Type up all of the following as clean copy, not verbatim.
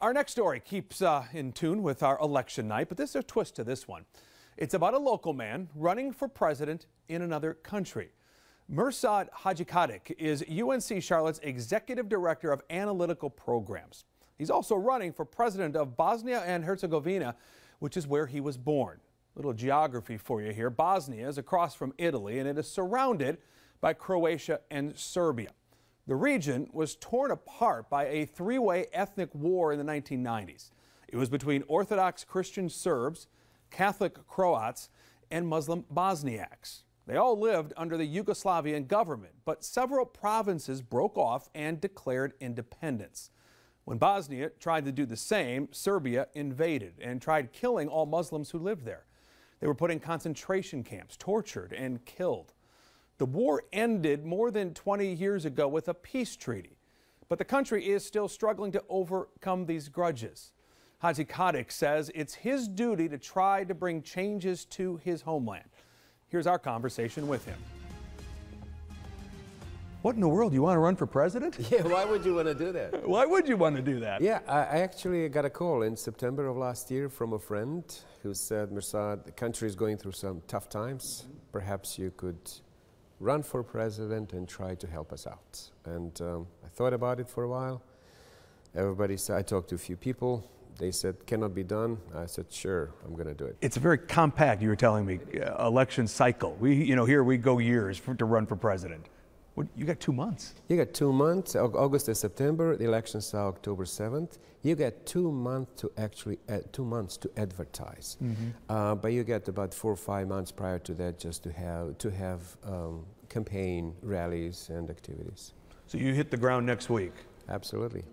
Our next story keeps in tune with our election night, but there's a twist to this one. It's about a local man running for president in another country. Mirsad Hadžikadić is UNC Charlotte's Executive Director of Analytical Programs. He's also running for president of Bosnia and Herzegovina, which is where he was born. Little geography for you here. Bosnia is across from Italy, and it is surrounded by Croatia and Serbia. The region was torn apart by a three-way ethnic war in the 1990s. It was between Orthodox Christian Serbs, Catholic Croats, and Muslim Bosniaks. They all lived under the Yugoslavian government, but several provinces broke off and declared independence. When Bosnia tried to do the same, Serbia invaded and tried killing all Muslims who lived there. They were put in concentration camps, tortured, and killed. The war ended more than 20 years ago with a peace treaty, but the country is still struggling to overcome these grudges. Hadžikadić says it's his duty to try to bring changes to his homeland. Here's our conversation with him. What in the world? You want to run for president? Yeah, why would you want to do that? Why would you want to do that? Yeah, I actually got a call in September of last year from a friend who said, Mirsad, the country is going through some tough times. Perhaps you could run for president and try to help us out. And I thought about it for a while. Everybody said, I talked to a few people. They said, cannot be done. I said, sure, I'm going to do it. It's a very compact, you were telling me, election cycle. Here we go years to run for president. You got 2 months. You got 2 months, August and September. The elections are October 7th. You get 2 months to actually, 2 months to advertise. But you get about 4 or 5 months prior to that just to have campaign rallies and activities. So you hit the ground next week? Absolutely.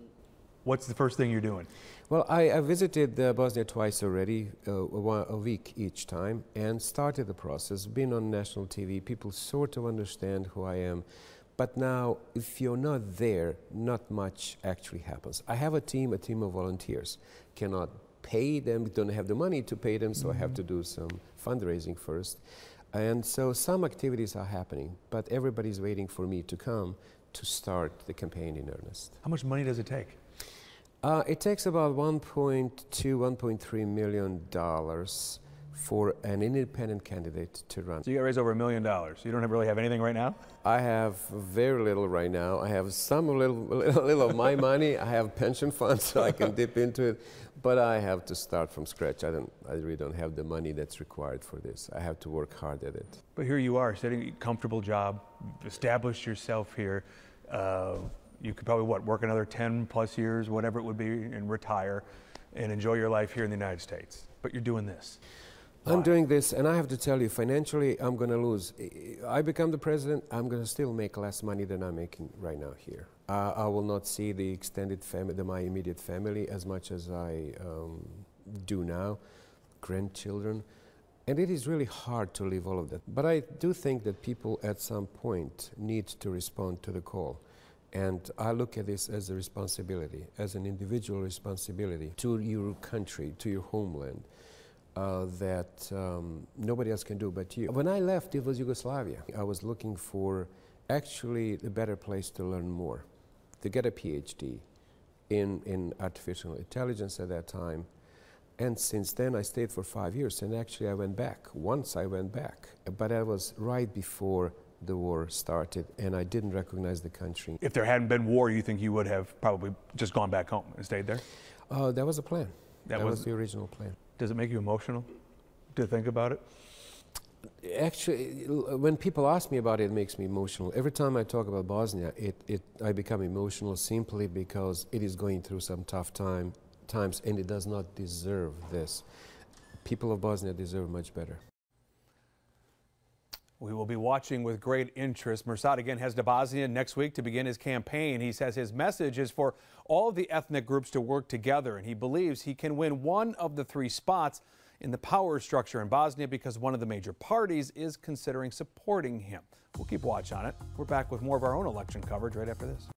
What's the first thing you're doing? Well, I visited Bosnia twice already, a week each time, and started the process. Been on national TV, people sort of understand who I am. But now, if you're not there, not much actually happens. I have a team of volunteers. Cannot pay them, don't have the money to pay them, so I have to do some fundraising first. And so some activities are happening, but everybody's waiting for me to come to start the campaign in earnest. How much money does it take? It takes about $1.2, $1.3 million for an independent candidate to run. So you got to raise over $1 million. You don't really have anything right now? I have very little right now. I have some little of my money. I have pension funds, so I can dip into it. But I have to start from scratch. I really don't have the money that's required for this. I have to work hard at it. But here you are, sitting in a comfortable job, established yourself here. You could probably, work another 10 plus years, whatever it would be, and retire and enjoy your life here in the United States. But you're doing this. Why? I'm doing this, and I have to tell you, financially, I'm going to lose. I become the president, I'm going to still make less money than I'm making right now here. I will not see the extended family, my immediate family, as much as I do now, grandchildren. And it is really hard to leave all of that. But I do think that people at some point need to respond to the call. And I look at this as a responsibility, as an individual responsibility to your country, to your homeland, that nobody else can do but you. When I left, it was Yugoslavia. I was looking for actually a better place to learn more, to get a PhD in artificial intelligence at that time. And since then, I stayed for 5 years, and actually I went back. Once I went back, but that was right before the war started, and I didn't recognize the country. If there hadn't been war, you think you would have probably just gone back home and stayed there? That was the plan. That was the original plan. Does it make you emotional to think about it? Actually, when people ask me about it, it makes me emotional. Every time I talk about Bosnia, I become emotional simply because it is going through some tough times, and it does not deserve this. People of Bosnia deserve much better. We will be watching with great interest. Mirsad again heads to Bosnia next week to begin his campaign. He says his message is for all of the ethnic groups to work together, and he believes he can win one of the 3 spots in the power structure in Bosnia because one of the major parties is considering supporting him. We'll keep watch on it. We're back with more of our own election coverage right after this.